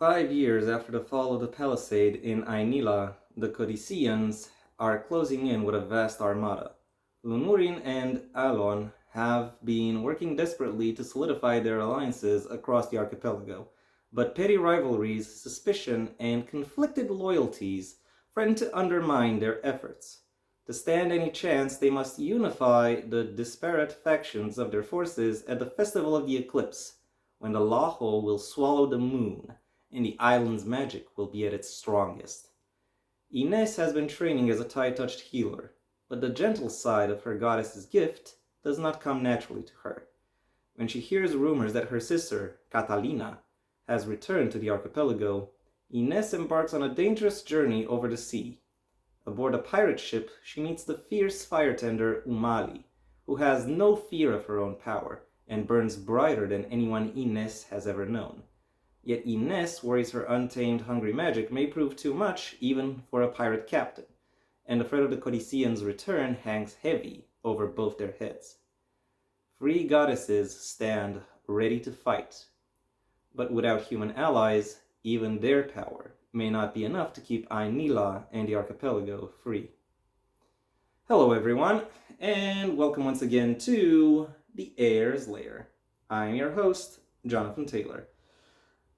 5 years after the fall of the palisade in Ainila, the Codicians are closing in with a vast armada. Lunurin and Alon have been working desperately to solidify their alliances across the archipelago, but petty rivalries, suspicion, and conflicted loyalties threaten to undermine their efforts. To stand any chance, they must unify the disparate factions of their forces at the Festival of the Eclipse, when the Laho will swallow the moon and the island's magic will be at its strongest. Ines has been training as a tie-touched healer, but the gentle side of her goddess's gift does not come naturally to her. When she hears rumors that her sister, Catalina, has returned to the archipelago, Ines embarks on a dangerous journey over the sea. Aboard a pirate ship, she meets the fierce firetender Umali, who has no fear of her own power and burns brighter than anyone Ines has ever known. Yet Ines worries her untamed hungry magic may prove too much even for a pirate captain, and the threat of the Codicians' return hangs heavy over both their heads. Three goddesses stand ready to fight, but without human allies, even their power may not be enough to keep Ainila and the archipelago free. Hello everyone, and welcome once again to the Heir's Lair. I'm your host, Jonathan Taylor.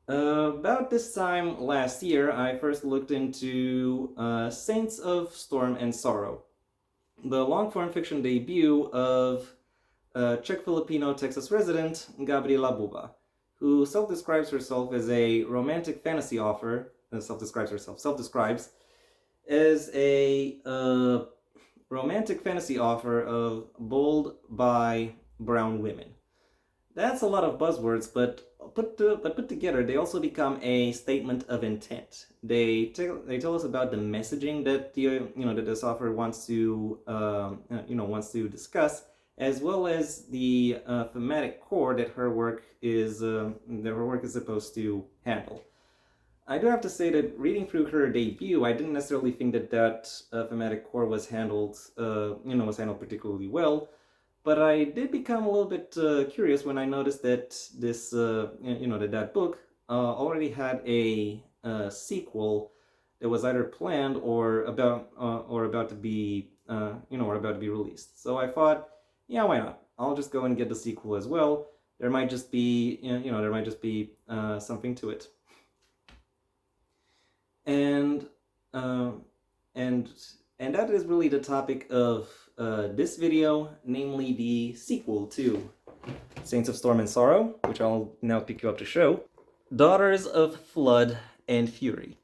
About this time last year, I first looked into Saints of Storm and Sorrow, the long-form fiction debut of Czech-Filipino Texas resident Gabriela Buba, who self-describes herself as a romantic fantasy author, self-describes as a romantic fantasy author of bold bi brown women. That's a lot of buzzwords, but put together, they also become a statement of intent. They tell us about the messaging that that this author wants to discuss, as well as the thematic core that her work is supposed to handle. I do have to say that reading through her debut, I didn't necessarily think that thematic core was handled particularly well. But I did become a little bit curious when I noticed that that book already had a sequel that was either planned or about to be released. So I thought, yeah, why not? I'll just go and get the sequel as well. There might just be something to it. And that is really the topic of this video, namely the sequel to Saints of Storm and Sorrow, which I'll now pick you up to show, Daughters of Flood and Fury.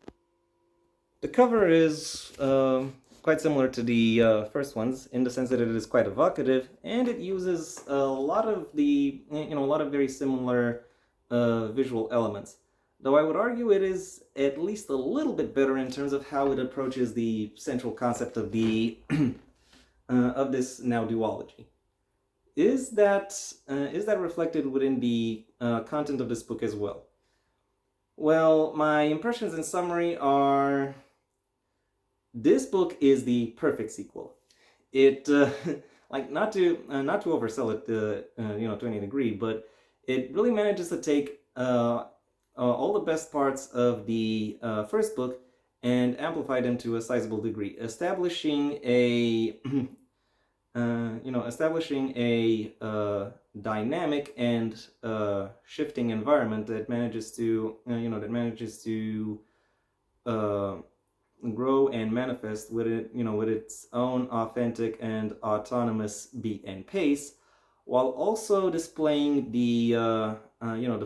The cover is quite similar to the first ones in the sense that it is quite evocative, and it uses a lot of very similar visual elements. Though I would argue it is at least a little bit better in terms of how it approaches the central concept of the of this now duology. Is that reflected within the content of this book as well? Well, my impressions in summary are: this book is the perfect sequel. It not to oversell it to any degree, but it really manages to take all the best parts of the first book and amplify them to a sizable degree, establishing a dynamic and shifting environment that manages to grow and manifest with its own authentic and autonomous beat and pace, while also displaying the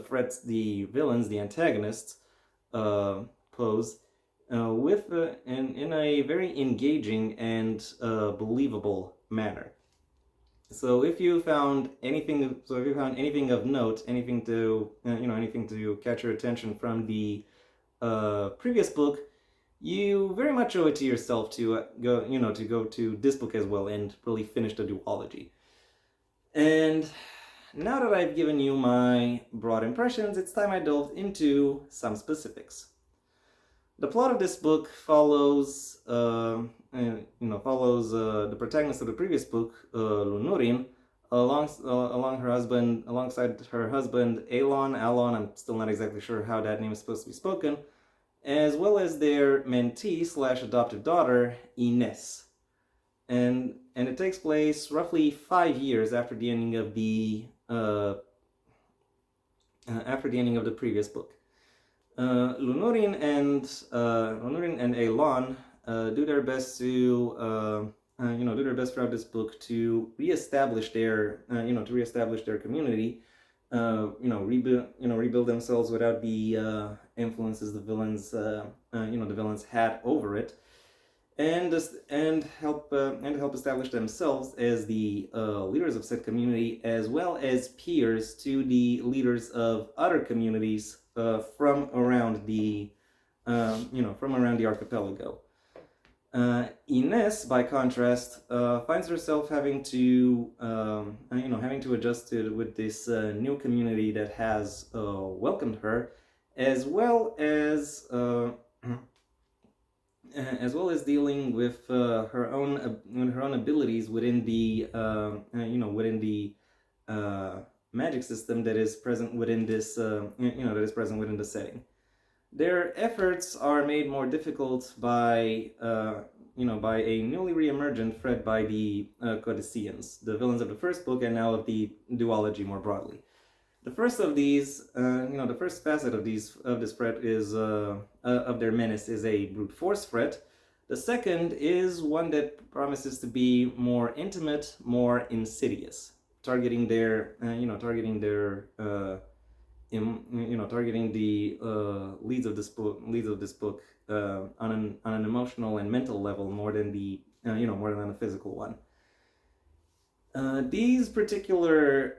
threats the villains, the antagonists, pose in a very engaging and believable manner. So if you found anything of note, anything to catch your attention from the previous book, you very much owe it to yourself to go to this book as well and really finish the duology. And now that I've given you my broad impressions, it's time I delved into some specifics. The plot of this book follows the protagonist of the previous book, Lunurin, alongside her husband Alon. I'm still not exactly sure how that name is supposed to be spoken, as well as their mentee slash adoptive daughter Ines, and it takes place roughly 5 years after the ending of the previous book. Lunurin and Elon do their best to do their best throughout this book to reestablish their community, rebuild themselves without the influences the villains had over it, and help establish themselves as the leaders of said community, as well as peers to the leaders of other communities from around the archipelago. Ines, by contrast, finds herself having to adjust with this new community that has welcomed her, as well as dealing with her own abilities within the magic system that is present within this the setting. Their efforts are made more difficult by a newly re-emergent threat by the Codicians, the villains of the first book, and now of the duology more broadly. The first of these, the first facet of this threat is of their menace is a brute force threat. The second is one that promises to be more intimate, more insidious, targeting the leads of this book on an emotional and mental level more than on a physical one. These particular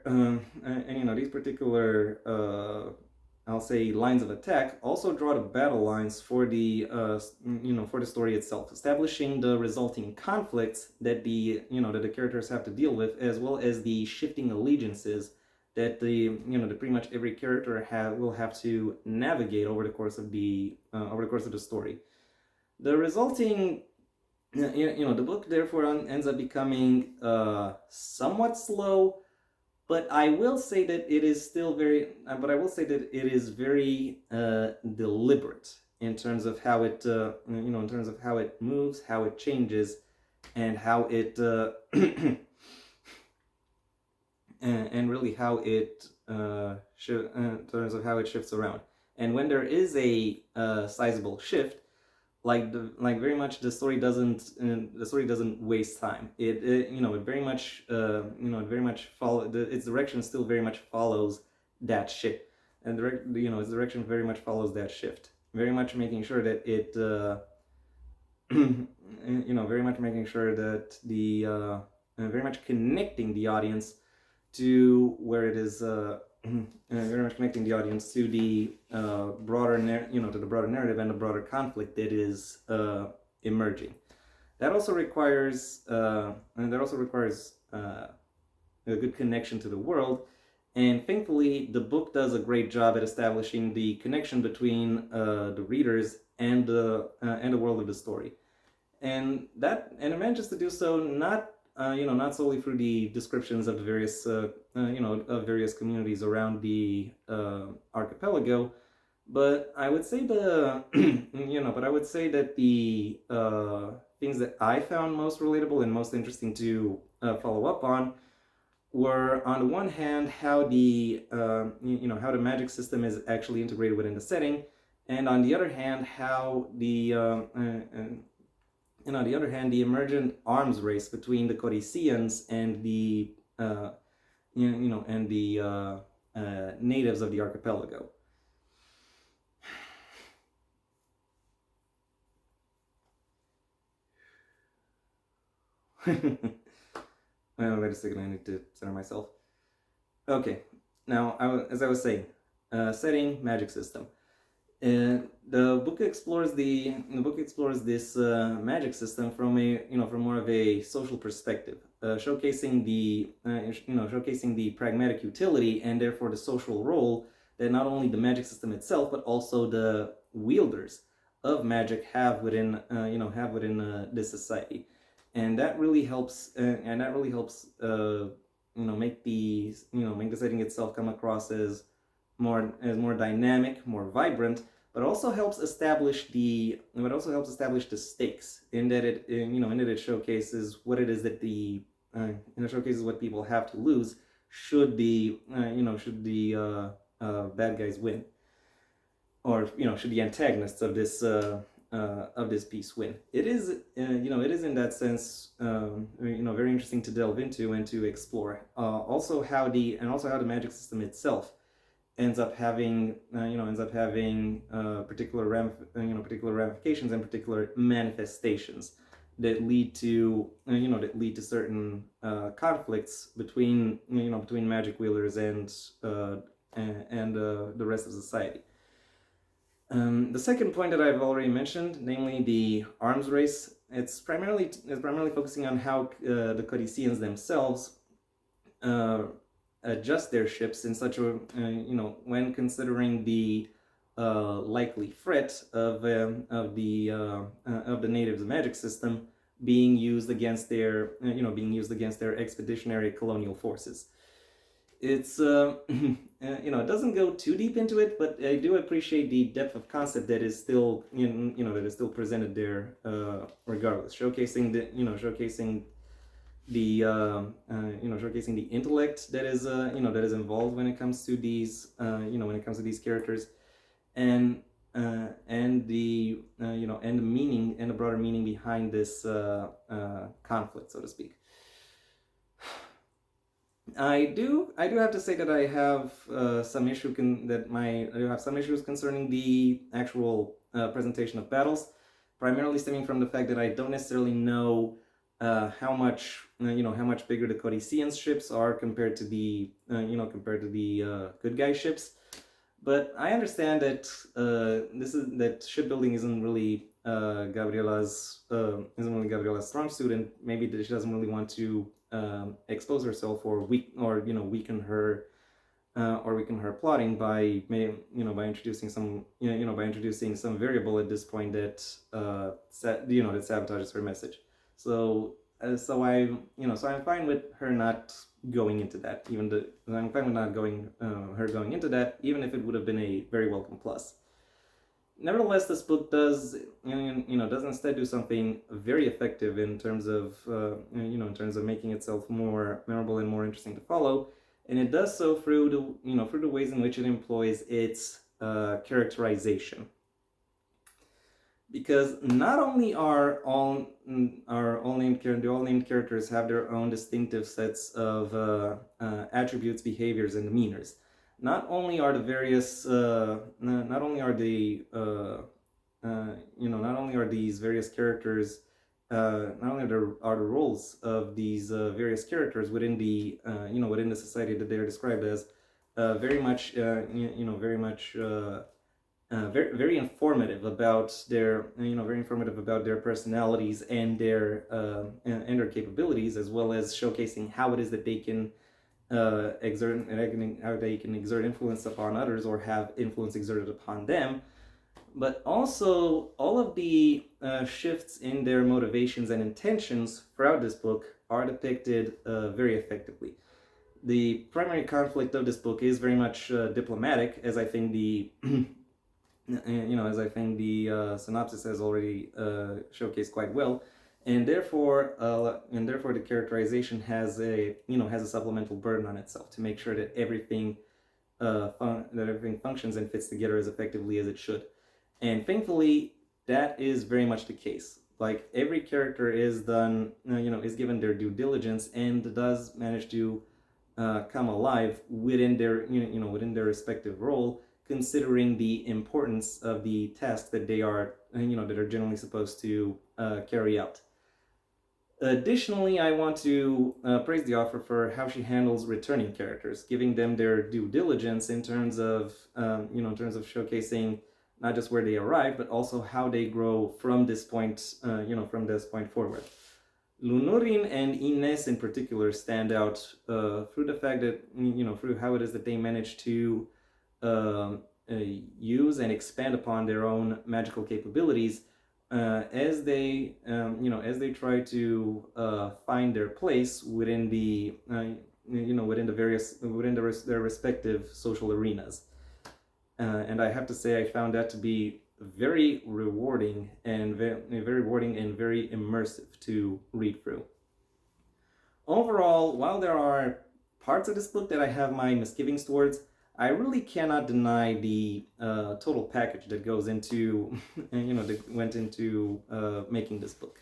I'll say lines of attack also draw the battle lines for the story itself, establishing the resulting conflicts that the characters have to deal with, as well as the shifting allegiances that pretty much every character will have to navigate over the course of the story. The resulting the book therefore ends up becoming somewhat slow, but I will say that it is still very deliberate in terms of how it moves, how it changes, and how it and really how it in terms of how it shifts around. And when there is a sizable shift, very much the story doesn't waste time. It very much its direction still very much follows that shift, and its direction very much follows that shift, very much making sure that it very much making sure that the very much connecting the audience to where it is very much connecting the audience to the broader narrative and the broader conflict that is emerging. That also requires a good connection to the world, and thankfully the book does a great job at establishing the connection between the readers and the world of the story, and it manages to do so not solely through the descriptions of the various various communities around the archipelago, but I would say that the things that I found most relatable and most interesting to follow up on were, on the one hand, how the magic system is actually integrated within the setting, and on the other hand, how the emergent arms race between the Codicians and the natives of the archipelago. Wait a second, I need to center myself. Okay, now as I was saying, setting, magic system. The book explores this magic system from more of a social perspective, showcasing the pragmatic utility and therefore the social role that not only the magic system itself but also the wielders of magic have within this society, and that really helps make the setting itself come across as more dynamic, more vibrant, but also helps establish the stakes in that it showcases what it is that it showcases what people have to lose should the bad guys win, or should the antagonists of this piece win. It is it is in that sense very interesting to delve into and to explore. Also how the magic system itself ends up having particular ramifications and particular manifestations that lead to certain conflicts between magic wielders and the rest of society. The second point that I've already mentioned, namely the arms race, it's primarily focusing on how the Codicians themselves adjust their ships in such a when considering the likely threat of the natives' magic system being used against their expeditionary colonial forces. It's it doesn't go too deep into it, but I do appreciate the depth of concept that is still presented there, regardless, showcasing the intellect that is involved when it comes to these characters, and the and the meaning and the broader meaning behind this conflict, so to speak. I do have to say that I have some issues concerning the actual presentation of battles, primarily stemming from the fact that I don't necessarily know how much bigger the Codicians ships are compared to the good guy ships. But I understand that that shipbuilding isn't really Gabriela's strong suit, and maybe that she doesn't really want to expose herself or weaken her plotting by introducing some variable at this point that that sabotages her message. So I'm fine with her not going into that. I'm fine with not going into that, even if it would have been a very welcome plus. Nevertheless, this book does instead do something very effective in terms of making itself more memorable and more interesting to follow, and it does so through the ways in which it employs its characterization. Because not only are all named characters have their own distinctive sets of attributes, behaviors, and demeanors. Not only are these various characters, not only are the roles of these various characters within the society that they are described as very informative about their personalities and their capabilities, as well as showcasing how it is that they can exert influence upon others or have influence exerted upon them. But also all of the shifts in their motivations and intentions throughout this book are depicted very effectively. The primary conflict of this book is very much diplomatic, as I think the synopsis has already showcased quite well, and therefore the characterization has a supplemental burden on itself to make sure that everything functions and fits together as effectively as it should. And thankfully, that is very much the case. Like, every character is given their due diligence and does manage to come alive within their respective role, considering the importance of the task that they are generally supposed to carry out. Additionally, I want to praise the author for how she handles returning characters, giving them their due diligence in terms of showcasing not just where they arrive, but also how they grow from this point forward. Lunurin and Ines in particular stand out through the fact that through how it is that they manage to use and expand upon their own magical capabilities as they try to find their place within the their respective social arenas. And I have to say, I found that to be very rewarding and very immersive to read through. Overall, while there are parts of this book that I have my misgivings towards, I really cannot deny the total package that goes into, that went into making this book.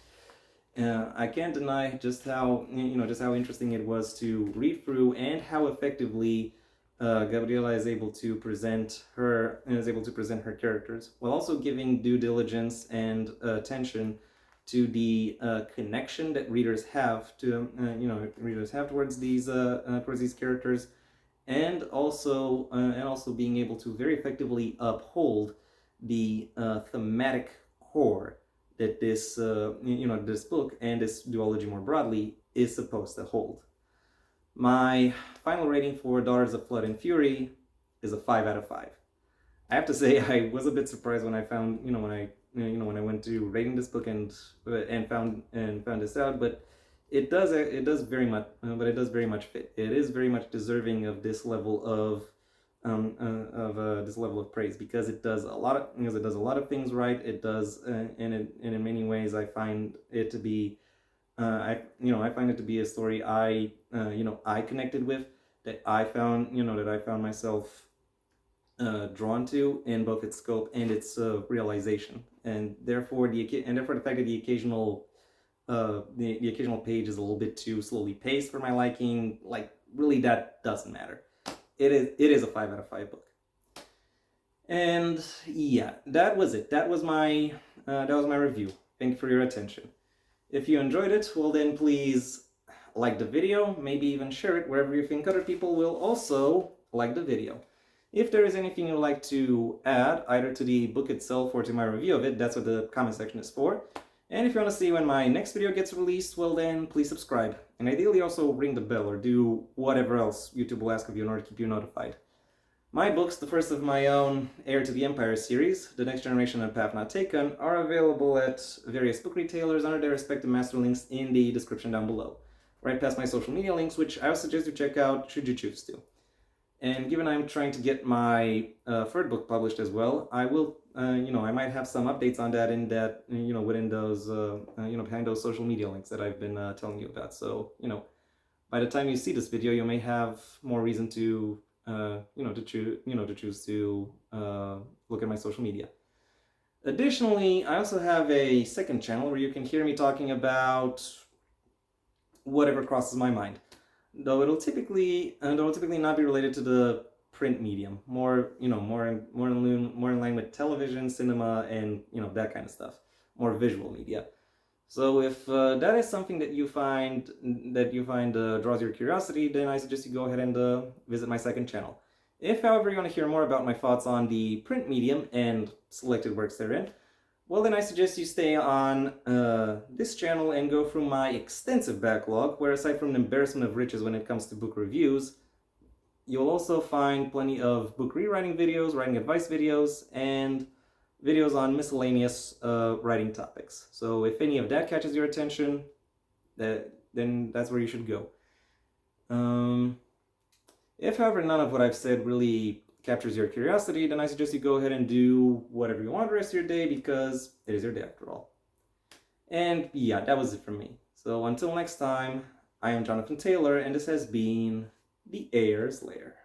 I can't deny just how interesting it was to read through, and how effectively Gabriela is able to present her characters, while also giving due diligence and attention to the connection that readers have towards these characters, and also being able to very effectively uphold the thematic core that this this book and this duology more broadly is supposed to hold. My final rating for Daughters of Flood and Fury is a 5 out of 5. I have to say, I was a bit surprised when I found when I went to rating this book and found this out, but it does very much fit. It is very much deserving of this level of praise, because it does a lot of things right. It does, and in many ways I find it to be I find it to be a story I connected with, that I found myself drawn to in both its scope and its realization, and therefore the fact that the occasional page is a little bit too slowly paced for my liking, like, really, that doesn't matter. It is a 5 out of 5 book. And yeah, that was it. That was my review. Thank you for your attention. If you enjoyed it, well then please like the video, maybe even share it wherever you think other people will also like the video. If there is anything you'd like to add, either to the book itself or to my review of it, that's what the comment section is for. And if you want to see when my next video gets released, well then please subscribe. And ideally also ring the bell, or do whatever else YouTube will ask of you in order to keep you notified. My books, the first of my own Heir to the Empire series, The Next Generation and Path Not Taken, are available at various book retailers under their respective master links in the description down below, right past my social media links, which I would suggest you check out should you choose to. And given I'm trying to get my third book published as well, I will, I might have some updates on that within those, behind those social media links that I've been telling you about. So, by the time you see this video, you may have more reason to, choose to look at my social media. Additionally, I also have a second channel where you can hear me talking about whatever crosses my mind. Though it'll typically not be related to the print medium, more in line with television, cinema, and that kind of stuff, more visual media. So if that is something that you find draws your curiosity, then I suggest you go ahead and visit my second channel. If, however, you want to hear more about my thoughts on the print medium and selected works therein, well then I suggest you stay on this channel and go through my extensive backlog, where aside from an embarrassment of riches when it comes to book reviews, you'll also find plenty of book rewriting videos, writing advice videos, and videos on miscellaneous writing topics. So if any of that catches your attention, then that's where you should go. If, however, none of what I've said really captures your curiosity, then I suggest you go ahead and do whatever you want the rest of your day, because it is your day after all. And yeah, that was it from me. So until next time, I am Jonathan Taylor, and this has been the Heir's Lair.